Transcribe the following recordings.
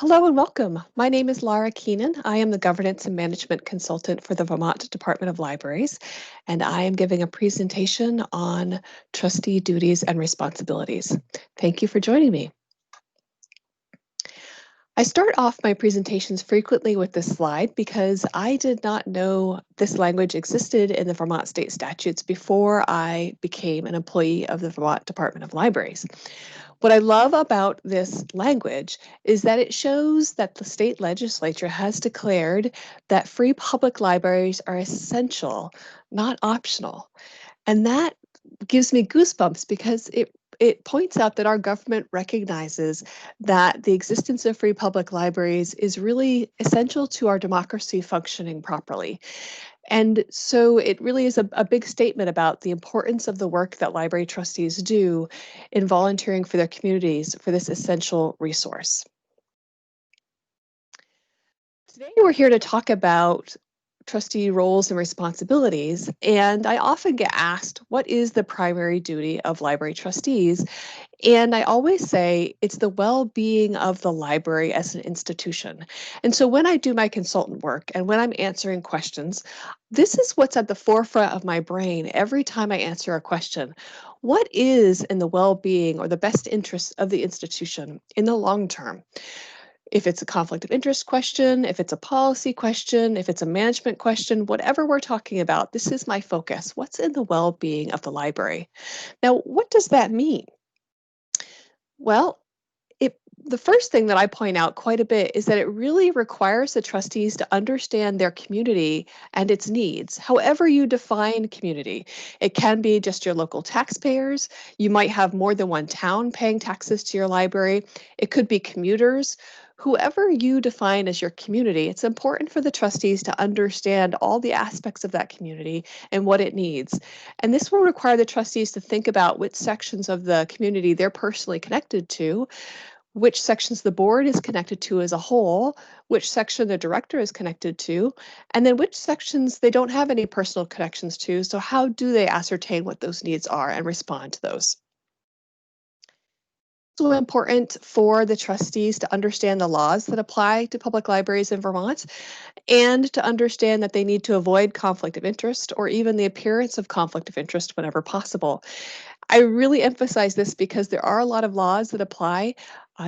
Hello and welcome. My name is Lara Keenan. I am the Governance and Management Consultant for the Vermont Department of Libraries, and I am giving a presentation on trustee duties and responsibilities. Thank you for joining me. I start off my presentations frequently with this slide because I did not know this language existed in the Vermont state statutes before I became an employee of the Vermont Department of Libraries. What I love about this language is that it shows that the state legislature has declared that free public libraries are essential, not optional. And that gives me goosebumps because it points out that our government recognizes that the existence of free public libraries is really essential to our democracy functioning properly. And so it really is a big statement about the importance of the work that library trustees do in volunteering for their communities for this essential resource. Today we're here to talk about trustee roles and responsibilities, and I often get asked, what is the primary duty of library trustees? And I always say it's the well-being of the library as an institution. And so when I do my consultant work and when I'm answering questions, this is what's at the forefront of my brain every time I answer a question. What is in the well-being or the best interest of the institution in the long term? If it's a conflict of interest question, if it's a policy question, if it's a management question, whatever we're talking about, this is my focus. What's in the well-being of the library? Now, what does that mean? Well, the first thing that I point out quite a bit is that it really requires the trustees to understand their community and its needs, however you define community. It can be just your local taxpayers. You might have more than one town paying taxes to your library. It could be commuters. Whoever you define as your community, it's important for the trustees to understand all the aspects of that community and what it needs. And this will require the trustees to think about which sections of the community they're personally connected to, which sections the board is connected to as a whole, which section the director is connected to, and then which sections they don't have any personal connections to. So how do they ascertain what those needs are and respond to those? It's also important for the trustees to understand the laws that apply to public libraries in Vermont and to understand that they need to avoid conflict of interest or even the appearance of conflict of interest whenever possible. I really emphasize this because there are a lot of laws that apply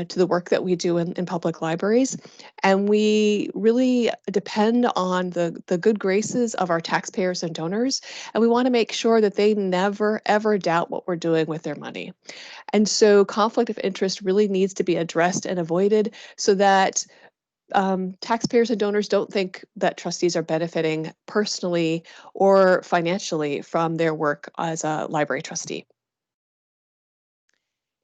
to the work that we do in public libraries, and we really depend on the good graces of our taxpayers and donors, and we want to make sure that they never, ever doubt what we're doing with their money. And so conflict of interest really needs to be addressed and avoided so that taxpayers and donors don't think that trustees are benefiting personally or financially from their work as a library trustee.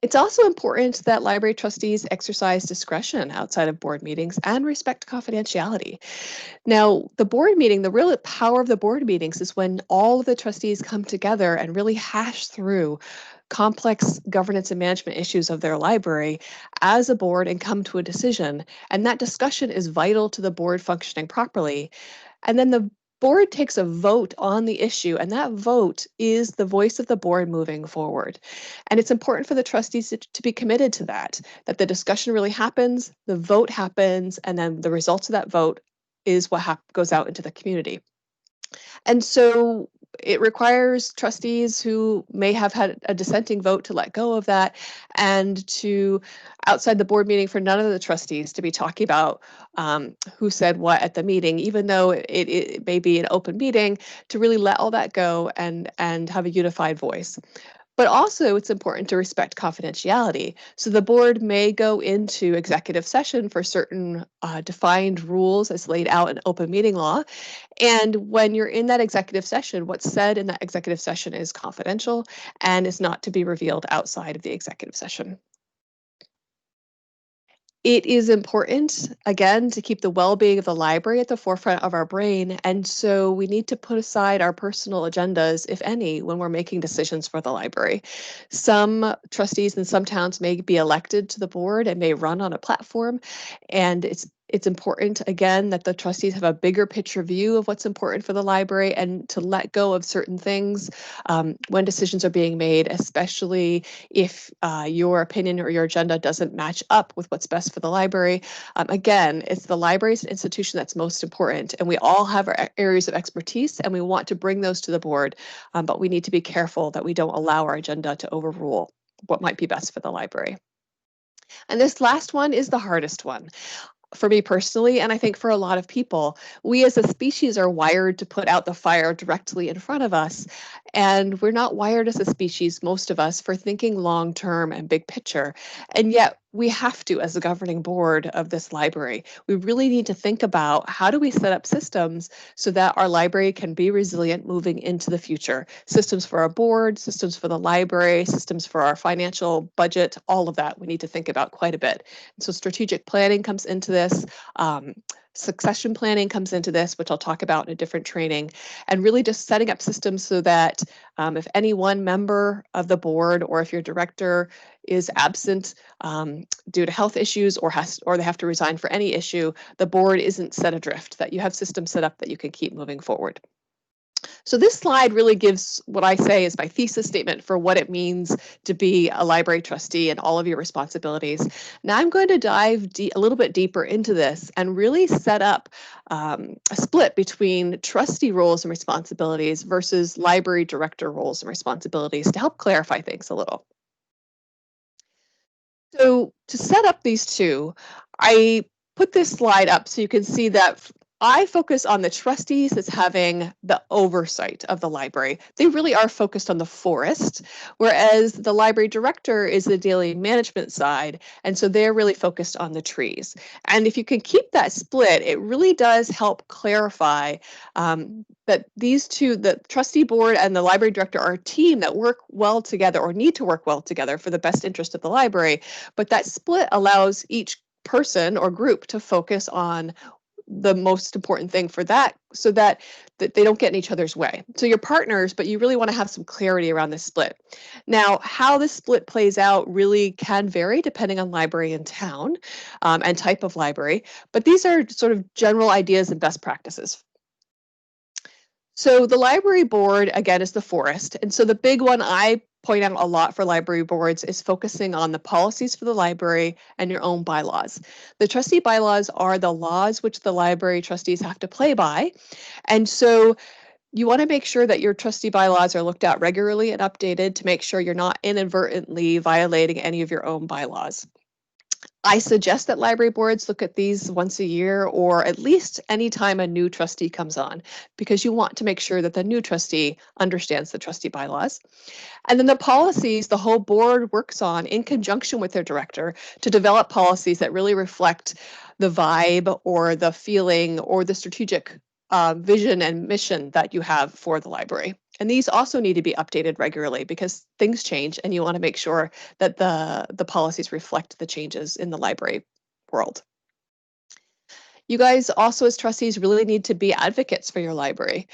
It's also important that library trustees exercise discretion outside of board meetings and respect confidentiality. Now, the board meeting, the real power of the board meetings is when all of the trustees come together and really hash through complex governance and management issues of their library as a board and come to a decision. And that discussion is vital to the board functioning properly. And then the board takes a vote on the issue, and that vote is the voice of the board moving forward. And it's important for the trustees to be committed to that the discussion really happens, the vote happens, and then the results of that vote is what goes out into the community. And so it requires trustees who may have had a dissenting vote to let go of that and to, outside the board meeting, for none of the trustees to be talking about who said what at the meeting, even though it may be an open meeting, to really let all that go and have a unified voice. But also, it's important to respect confidentiality. So the board may go into executive session for certain defined rules as laid out in open meeting law. And when you're in that executive session, what's said in that executive session is confidential and is not to be revealed outside of the executive session. It is important, again, to keep the well-being of the library at the forefront of our brain, and so we need to put aside our personal agendas, if any, when we're making decisions for the library. Some trustees in some towns may be elected to the board and may run on a platform, and It's important, again, that the trustees have a bigger picture view of what's important for the library and to let go of certain things when decisions are being made, especially if your opinion or your agenda doesn't match up with what's best for the library. Again, it's the library's an institution that's most important, and we all have our areas of expertise, and we want to bring those to the board, but we need to be careful that we don't allow our agenda to overrule what might be best for the library. And this last one is the hardest one for me personally, and I think for a lot of people. We as a species are wired to put out the fire directly in front of us. And we're not wired as a species, most of us, for thinking long term and big picture. And yet we have to, as the governing board of this library. We really need to think about how do we set up systems so that our library can be resilient moving into the future. Systems for our board, systems for the library, systems for our financial budget, all of that we need to think about quite a bit. So strategic planning comes into this. Succession planning comes into this, which I'll talk about in a different training, and really just setting up systems so that if any one member of the board or if your director is absent due to health issues or they have to resign for any issue, the board isn't set adrift, that you have systems set up that you can keep moving forward. So this slide really gives what I say is my thesis statement for what it means to be a library trustee and all of your responsibilities. Now I'm going to dive a little bit deeper into this and really set up a split between trustee roles and responsibilities versus library director roles and responsibilities to help clarify things a little. So to set up these two, I put this slide up so you can see that I focus on the trustees as having the oversight of the library. They really are focused on the forest, whereas the library director is the daily management side, and so they're really focused on the trees. And if you can keep that split, it really does help clarify that these two, the trustee board and the library director, are a team that work well together or need to work well together for the best interest of the library. But that split allows each person or group to focus on the most important thing for that so that they don't get in each other's way. So you're partners, but you really want to have some clarity around this split. Now, how this split plays out really can vary depending on library in town and type of library, but these are sort of general ideas and best practices. So the library board, again, is the forest. And so the big one I point out a lot for library boards is focusing on the policies for the library and your own bylaws. The trustee bylaws are the laws which the library trustees have to play by. And so you want to make sure that your trustee bylaws are looked at regularly and updated to make sure you're not inadvertently violating any of your own bylaws. I suggest that library boards look at these once a year or at least anytime a new trustee comes on, because you want to make sure that the new trustee understands the trustee bylaws. And then the policies the whole board works on in conjunction with their director to develop policies that really reflect the vibe or the feeling or the strategic vision and mission that you have for the library. And these also need to be updated regularly because things change and you want to make sure that the policies reflect the changes in the library world. You guys also as trustees really need to be advocates for your library.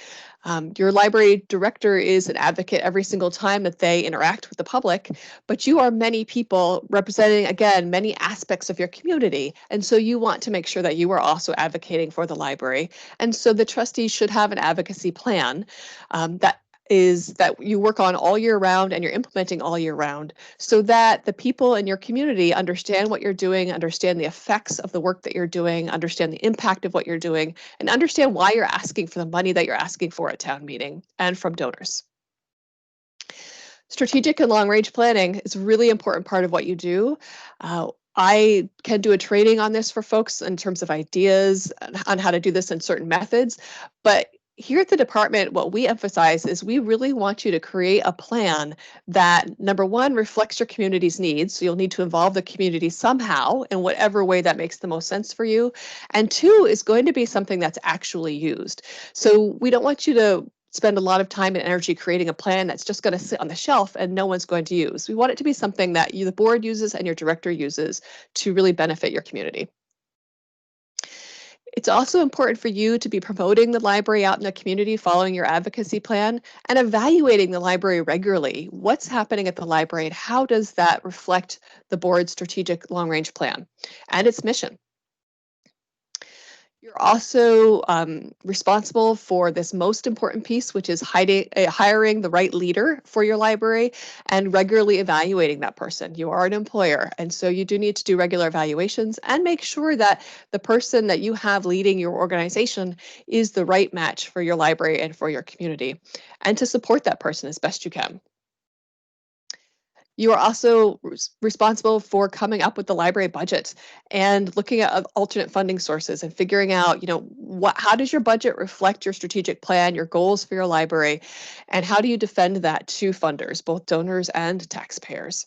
Your library director is an advocate every single time that they interact with the public, but you are many people representing, again, many aspects of your community. And so you want to make sure that you are also advocating for the library. And so the trustees should have an advocacy plan that you work on all year round and you're implementing all year round so that the people in your community understand what you're doing, understand the effects of the work that you're doing, understand the impact of what you're doing, and understand why you're asking for the money that you're asking for at town meeting and from donors. Strategic and long-range planning is a really important part of what you do. I can do a training on this for folks in terms of ideas on how to do this in certain methods, but here at the department, what we emphasize is we really want you to create a plan that, number one, reflects your community's needs. So you'll need to involve the community somehow in whatever way that makes the most sense for you. And two, is going to be something that's actually used. So we don't want you to spend a lot of time and energy creating a plan that's just going to sit on the shelf and no one's going to use. We want it to be something that the board uses and your director uses to really benefit your community. It's also important for you to be promoting the library out in the community following your advocacy plan and evaluating the library regularly. What's happening at the library and how does that reflect the board's strategic long-range plan and its mission? You're also responsible for this most important piece, which is hiring the right leader for your library and regularly evaluating that person. You are an employer, and so you do need to do regular evaluations and make sure that the person that you have leading your organization is the right match for your library and for your community, and to support that person as best you can. You are also responsible for coming up with the library budget and looking at alternate funding sources and figuring out, how does your budget reflect your strategic plan, your goals for your library, and how do you defend that to funders, both donors and taxpayers?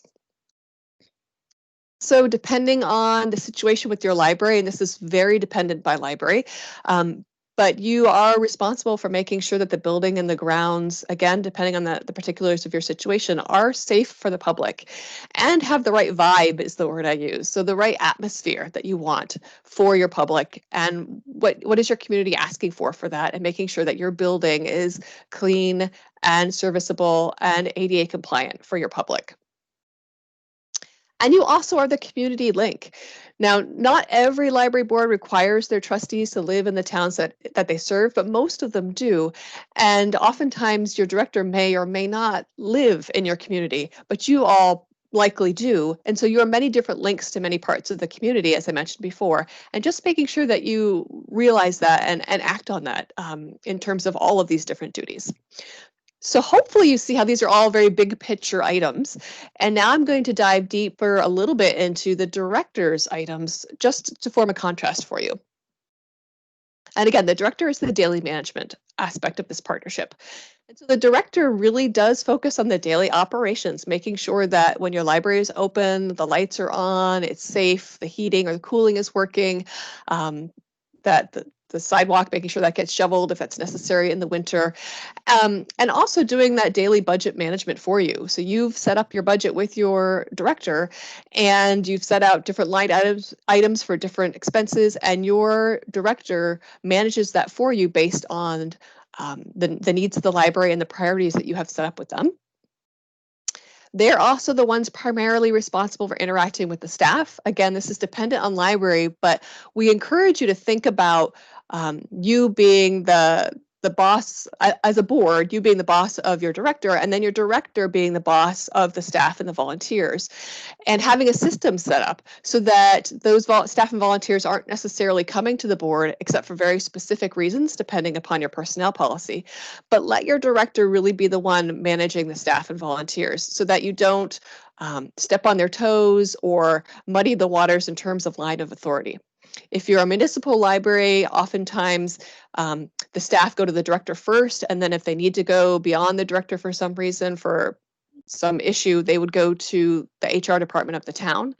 So depending on the situation with your library, and this is very dependent by library, um, but you are responsible for making sure that the building and the grounds, again, depending on the particulars of your situation, are safe for the public and have the right vibe is the word I use. So the right atmosphere that you want for your public, and what is your community asking for that, and making sure that your building is clean and serviceable and ADA compliant for your public. And you also are the community link. Now, not every library board requires their trustees to live in the towns that they serve, but most of them do. And oftentimes your director may or may not live in your community, but you all likely do. And so you are many different links to many parts of the community, as I mentioned before, and just making sure that you realize that and act on that in terms of all of these different duties. So hopefully you see how these are all very big picture items. And now I'm going to dive deeper a little bit into the director's items just to form a contrast for you. And again, the director is the daily management aspect of this partnership. And so the director really does focus on the daily operations, making sure that when your library is open, the lights are on, it's safe, the heating or the cooling is working, that the sidewalk, making sure that gets shoveled if that's necessary in the winter, and also doing that daily budget management for you. So you've set up your budget with your director, and you've set out different line items for different expenses, and your director manages that for you based on the needs of the library and the priorities that you have set up with them. They're also the ones primarily responsible for interacting with the staff. Again, this is dependent on library, but we encourage you to think about you being the boss as a board, you being the boss of your director, and then your director being the boss of the staff and the volunteers, and having a system set up so that those staff and volunteers aren't necessarily coming to the board except for very specific reasons, depending upon your personnel policy. But let your director really be the one managing the staff and volunteers so that you don't step on their toes or muddy the waters in terms of line of authority. If you're a municipal library, oftentimes the staff go to the director first, and then if they need to go beyond the director for some reason, for some issue, they would go to the HR department of the town.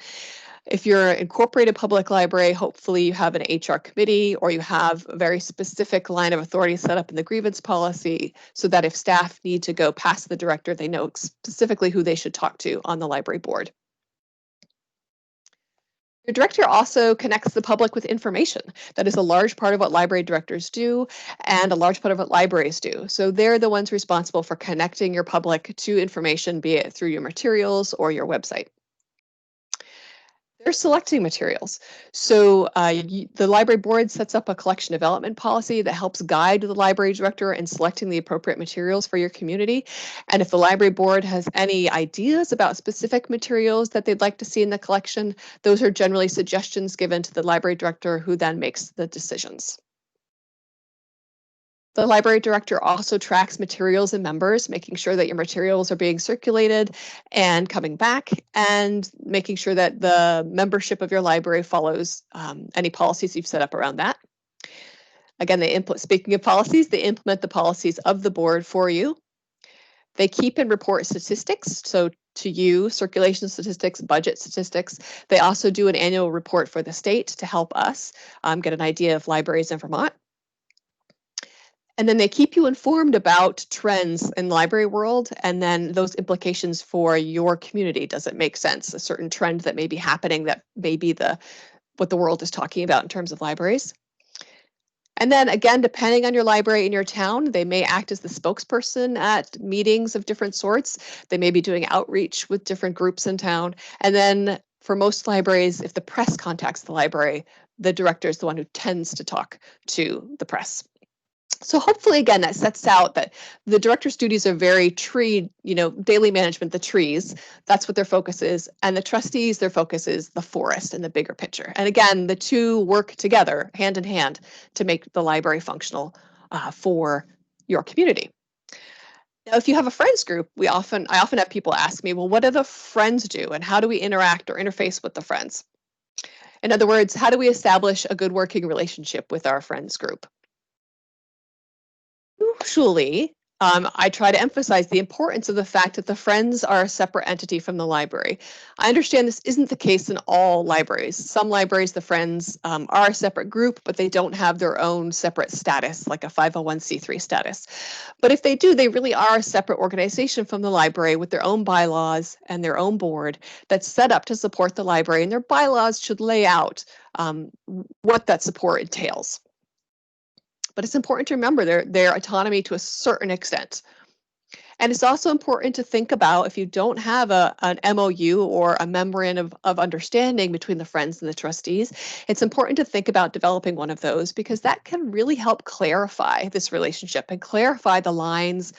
If you're an incorporated public library, hopefully you have an HR committee or you have a very specific line of authority set up in the grievance policy so that if staff need to go past the director, they know specifically who they should talk to on the library board. Your director also connects the public with information. That is a large part of what library directors do and a large part of what libraries do. So they're the ones responsible for connecting your public to information, be it through your materials or your website. They're selecting materials. So the library board sets up a collection development policy that helps guide the library director in selecting the appropriate materials for your community. And if the library board has any ideas about specific materials that they'd like to see in the collection, those are generally suggestions given to the library director, who then makes the decisions. The library director also tracks materials and members, making sure that your materials are being circulated and coming back, and making sure that the membership of your library follows any policies you've set up around that. Again, speaking of policies, they implement the policies of the board for you. They keep and report statistics, so to you, circulation statistics, budget statistics. They also do an annual report for the state to help us get an idea of libraries in Vermont. And then they keep you informed about trends in the library world and then those implications for your community. Does it make sense? A certain trend that may be happening that may be what the world is talking about in terms of libraries. And then again, depending on your library in your town, they may act as the spokesperson at meetings of different sorts. They may be doing outreach with different groups in town. And then for most libraries, if the press contacts the library, the director is the one who tends to talk to the press. So hopefully, again, that sets out that the director's duties are very tree, daily management, the trees, that's what their focus is. And the trustees, their focus is the forest and the bigger picture. And again, the two work together hand in hand to make the library functional for your community. Now, if you have a friends group, I often have people ask me, well, what do the friends do and how do we interact or interface with the friends? In other words, how do we establish a good working relationship with our friends group? Usually, I try to emphasize the importance of the fact that the Friends are a separate entity from the library. I understand this isn't the case in all libraries. Some libraries, the Friends are a separate group, but they don't have their own separate status, like a 501c3 status. But if they do, they really are a separate organization from the library with their own bylaws and their own board that's set up to support the library, and their bylaws should lay out what that support entails. But it's important to remember their autonomy to a certain extent. And it's also important to think about, if you don't have an MOU or a memorandum of understanding between the Friends and the trustees, it's important to think about developing one of those, because that can really help clarify this relationship and clarify the lines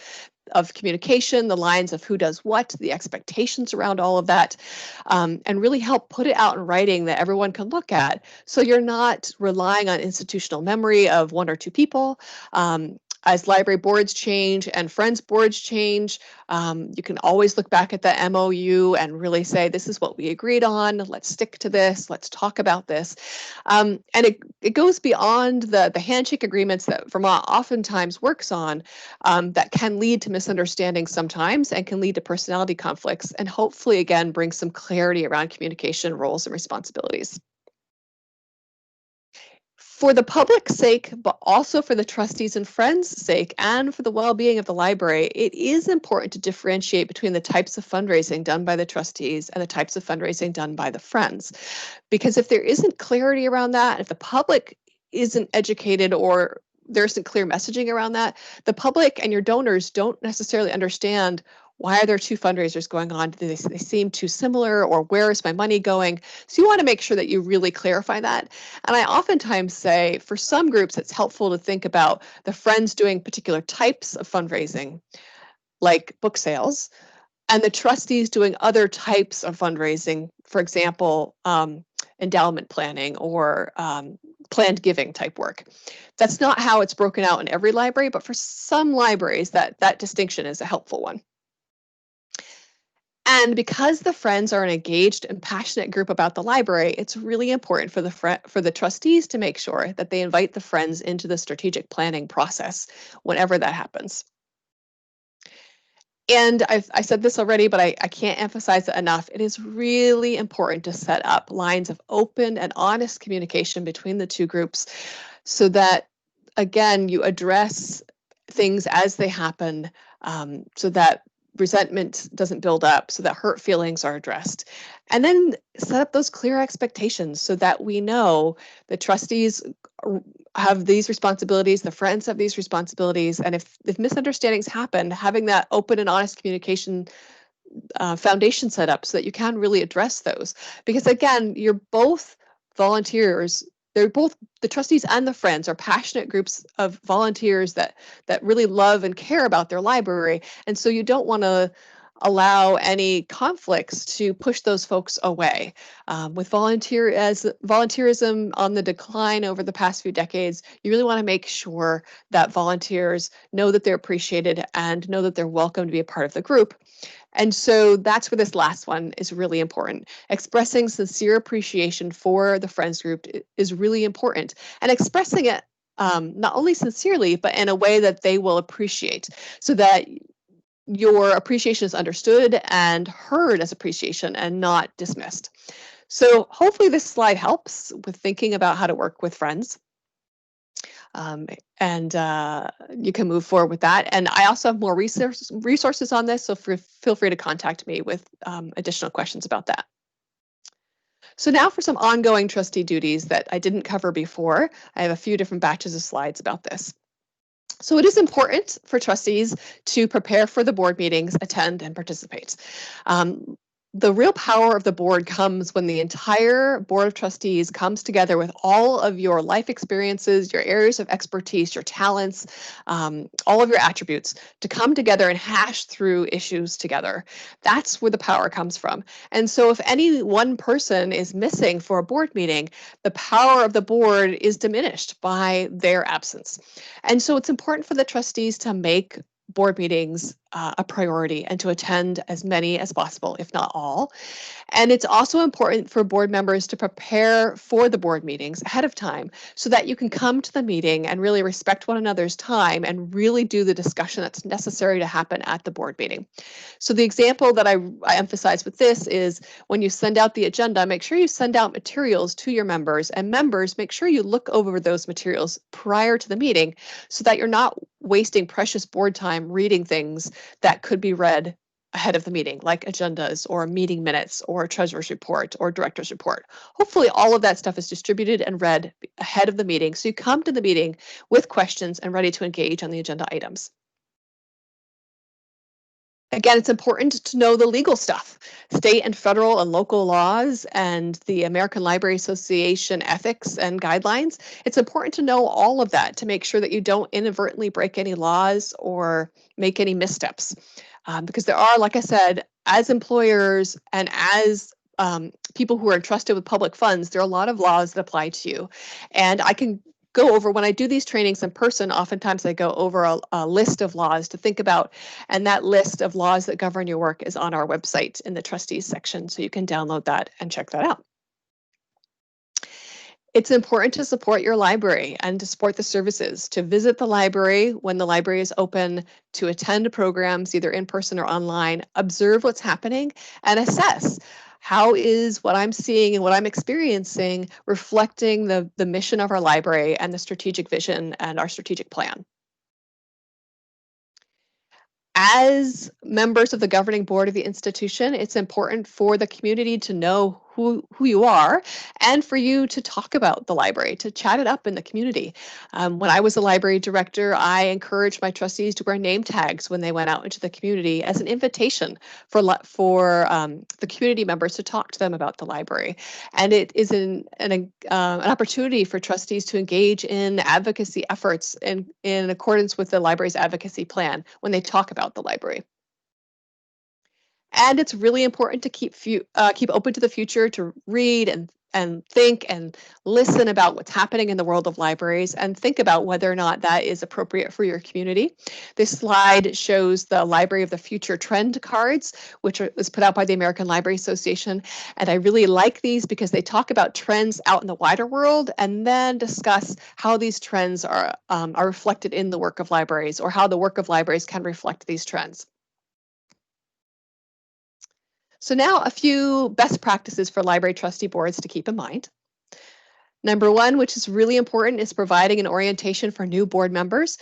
of communication, the lines of who does what, the expectations around all of that, and really help put it out in writing that everyone can look at. So you're not relying on institutional memory of one or two people. As library boards change and Friends boards change, you can always look back at the MOU and really say, this is what we agreed on, let's stick to this, let's talk about this. And it goes beyond the handshake agreements that Vermont oftentimes works on, that can lead to misunderstandings sometimes and can lead to personality conflicts, and hopefully, again, bring some clarity around communication, roles, and responsibilities. For the public's sake, but also for the trustees and friends' sake, and for the well-being of the library, it is important to differentiate between the types of fundraising done by the trustees and the types of fundraising done by the friends. Because if there isn't clarity around that, if the public isn't educated or there isn't clear messaging around that, the public and your donors don't necessarily understand, why are there two fundraisers going on? Do they seem too similar, or where is my money going? So you want to make sure that you really clarify that. And I oftentimes say, for some groups, it's helpful to think about the Friends doing particular types of fundraising, like book sales, and the trustees doing other types of fundraising, for example, endowment planning or planned giving type work. That's not how it's broken out in every library, but for some libraries, that distinction is a helpful one. And because the Friends are an engaged and passionate group about the library, it's really important for the trustees to make sure that they invite the Friends into the strategic planning process whenever that happens. And I said this already, but I can't emphasize it enough. It is really important to set up lines of open and honest communication between the two groups, so that, again, you address things as they happen, so that resentment doesn't build up, so that hurt feelings are addressed. And then set up those clear expectations so that we know the trustees have these responsibilities, the Friends have these responsibilities, and if misunderstandings happen, having that open and honest communication foundation set up so that you can really address those. Because again, you're both volunteers. They're both, the trustees and the Friends are passionate groups of volunteers that really love and care about their library. And so you don't want to allow any conflicts to push those folks away. With volunteerism on the decline over the past few decades, you really want to make sure that volunteers know that they're appreciated and know that they're welcome to be a part of the group. And so that's where this last one is really important. Expressing sincere appreciation for the Friends group is really important, and expressing it not only sincerely, but in a way that they will appreciate, so that your appreciation is understood and heard as appreciation and not dismissed. So hopefully this slide helps with thinking about how to work with Friends. And you can move forward with that. And I also have more resources on this, so feel free to contact me with additional questions about that. So now for some ongoing trustee duties that I didn't cover before. I have a few different batches of slides about this. So it is important for trustees to prepare for the board meetings, attend, and participate. The real power of the board comes when the entire board of trustees comes together with all of your life experiences, your areas of expertise, your talents, all of your attributes to come together and hash through issues together. That's where the power comes from. And so if any one person is missing for a board meeting, the power of the board is diminished by their absence. And so it's important for the trustees to make board meetings a priority and to attend as many as possible, if not all. And it's also important for board members to prepare for the board meetings ahead of time so that you can come to the meeting and really respect one another's time and really do the discussion that's necessary to happen at the board meeting. So the example that I emphasize with this is when you send out the agenda, make sure you send out materials to your members, and members, make sure you look over those materials prior to the meeting so that you're not wasting precious board time reading things that could be read ahead of the meeting, like agendas or meeting minutes or treasurer's report or director's report. Hopefully all of that stuff is distributed and read ahead of the meeting so you come to the meeting with questions and ready to engage on the agenda items. Again, it's important to know the legal stuff, state and federal and local laws and the American Library Association ethics and guidelines. It's important to know all of that to make sure that you don't inadvertently break any laws or make any missteps. Because there are, like I said, as employers and as people who are entrusted with public funds, there are a lot of laws that apply to you. And I can go over, when I do these trainings in person, oftentimes I go over a list of laws to think about, and that list of laws that govern your work is on our website in the trustees section, so you can download that and check that out. It's important to support your library and to support the services, to visit the library when the library is open, to attend programs either in person or online, observe what's happening, and assess how is what I'm seeing and what I'm experiencing reflecting the mission of our library and the strategic vision and our strategic plan. As members of the governing board of the institution, it's important for the community to know who you are and for you to talk about the library, to chat it up in the community. When I was a library director, I encouraged my trustees to wear name tags when they went out into the community as an invitation for the community members to talk to them about the library. And it is an opportunity for trustees to engage in advocacy efforts in accordance with the library's advocacy plan when they talk about the library. And it's really important to keep open to the future, to read and think and listen about what's happening in the world of libraries and think about whether or not that is appropriate for your community. This slide shows the Library of the Future trend cards, which was put out by the American Library Association. And I really like these because they talk about trends out in the wider world and then discuss how these trends are reflected in the work of libraries or how the work of libraries can reflect these trends. So now a few best practices for library trustee boards to keep in mind. Number one, which is really important, is providing an orientation for new board members.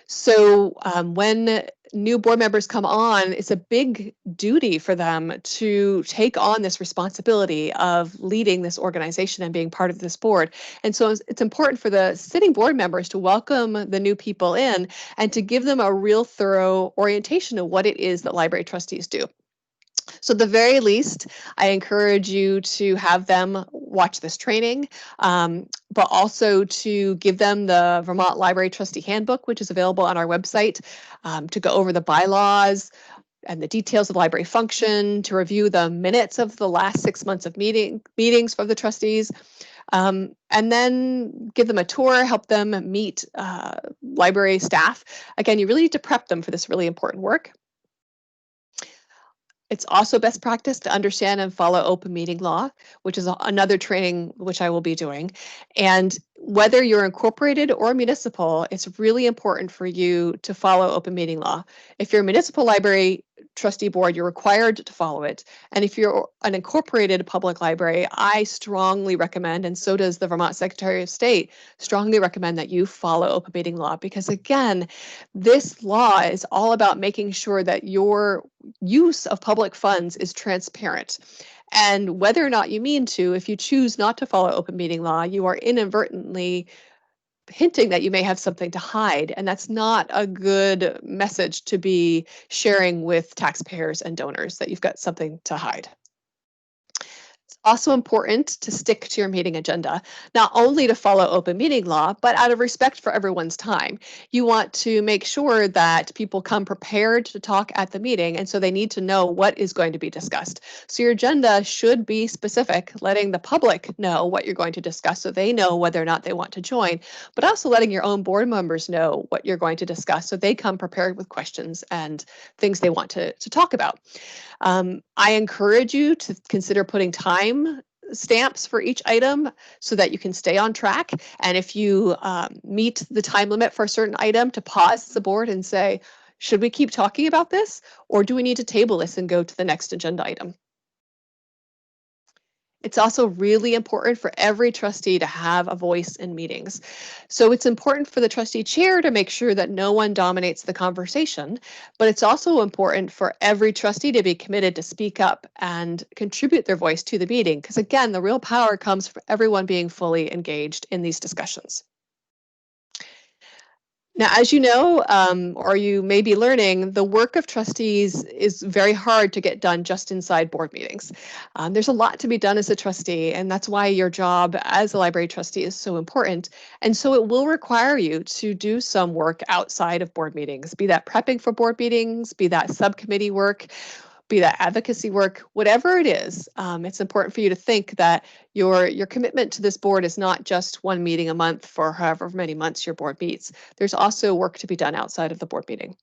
So when new board members come on, it's a big duty for them to take on this responsibility of leading this organization and being part of this board. And so it's important for the sitting board members to welcome the new people in and to give them a real thorough orientation of what it is that library trustees do. So at the very least, I encourage you to have them watch this training, but also to give them the Vermont Library Trustee Handbook, which is available on our website, to go over the bylaws and the details of library function, to review the minutes of the last 6 months of meetings for the trustees, and then give them a tour, help them meet library staff. Again, you really need to prep them for this really important work. It's also best practice to understand and follow open meeting law, which is another training which I will be doing. And whether you're incorporated or municipal, it's really important for you to follow open meeting law. If you're a municipal library trustee board, you're required to follow it. And if you're an incorporated public library, I strongly recommend, and so does the Vermont Secretary of State, strongly recommend that you follow open meeting law because, again, this law is all about making sure that your use of public funds is transparent. And whether or not you mean to, if you choose not to follow open meeting law, you are inadvertently hinting that you may have something to hide. And that's not a good message to be sharing with taxpayers and donors, that you've got something to hide. also important to stick to your meeting agenda, not only to follow open meeting law, but out of respect for everyone's time. You want to make sure that people come prepared to talk at the meeting, and so they need to know what is going to be discussed. So your agenda should be specific, letting the public know what you're going to discuss so they know whether or not they want to join, but also letting your own board members know what you're going to discuss so they come prepared with questions and things they want to talk about. I encourage you to consider putting time stamps for each item so that you can stay on track. And if you meet the time limit for a certain item, to pause the board and say, should we keep talking about this, or do we need to table this and go to the next agenda item? It's also really important for every trustee to have a voice in meetings. So it's important for the trustee chair to make sure that no one dominates the conversation, but it's also important for every trustee to be committed to speak up and contribute their voice to the meeting, because again, the real power comes from everyone being fully engaged in these discussions. Now, as you know, or you may be learning, the work of trustees is very hard to get done just inside board meetings. There's a lot to be done as a trustee, and that's why your job as a library trustee is so important. And so it will require you to do some work outside of board meetings, be that prepping for board meetings, be that subcommittee work, be that advocacy work, whatever it is. It's important for you to think that your commitment to this board is not just one meeting a month for however many months your board meets. There's also work to be done outside of the board meeting.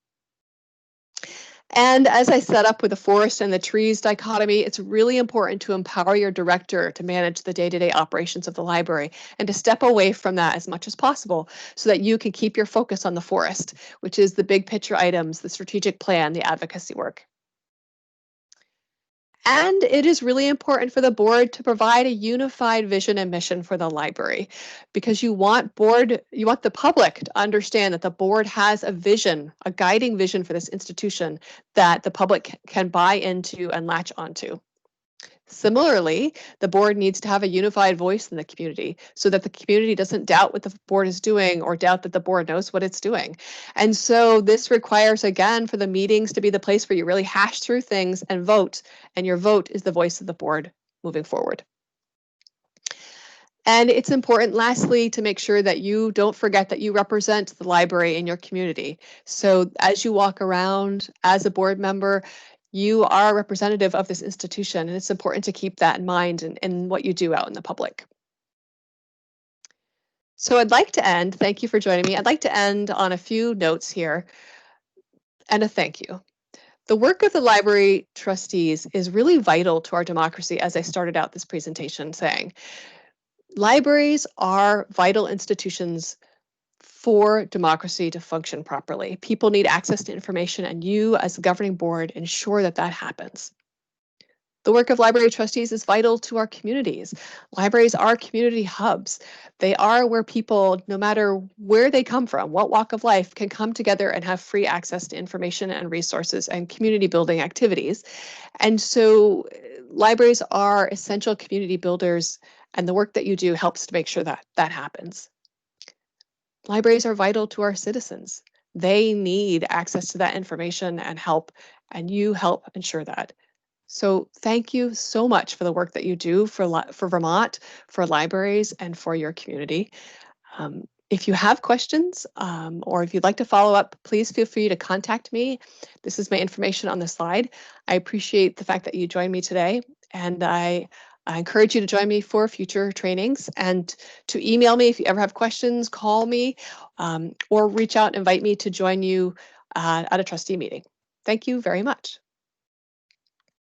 And as I set up with the forest and the trees dichotomy, it's really important to empower your director to manage the day-to-day operations of the library and to step away from that as much as possible so that you can keep your focus on the forest, which is the big picture items, the strategic plan, the advocacy work. And it is really important for the board to provide a unified vision and mission for the library, because you want the public to understand that the board has a vision, a guiding vision for this institution that the public can buy into and latch onto. Similarly, the board needs to have a unified voice in the community so that the community doesn't doubt what the board is doing or doubt that the board knows what it's doing. And so this requires, again, for the meetings to be the place where you really hash through things and vote, and your vote is the voice of the board moving forward. And it's important, lastly, to make sure that you don't forget that you represent the library in your community. So as you walk around as a board member, you are a representative of this institution, and it's important to keep that in mind in what you do out in the public. So I'd like to end, thank you for joining me. I'd like to end on a few notes here and a thank you. The work of the library trustees is really vital to our democracy, as I started out this presentation saying. Libraries are vital institutions for democracy to function properly. People need access to information, and you, as the governing board, ensure that that happens. The work of library trustees is vital to our communities. Libraries are community hubs. They are where people, no matter where they come from, what walk of life, can come together and have free access to information and resources and community building activities. And so libraries are essential community builders, and the work that you do helps to make sure that that happens. Libraries are vital to our citizens. They need access to that information and help, and you help ensure that. So thank you so much for the work that you do for Vermont, for libraries, and for your community. If you have questions or if you'd like to follow up, please feel free to contact me. This is my information on the slide. I appreciate the fact that you joined me today, and I encourage you to join me for future trainings and to email me if you ever have questions, call me, or reach out and invite me to join you at a trustee meeting. Thank you very much.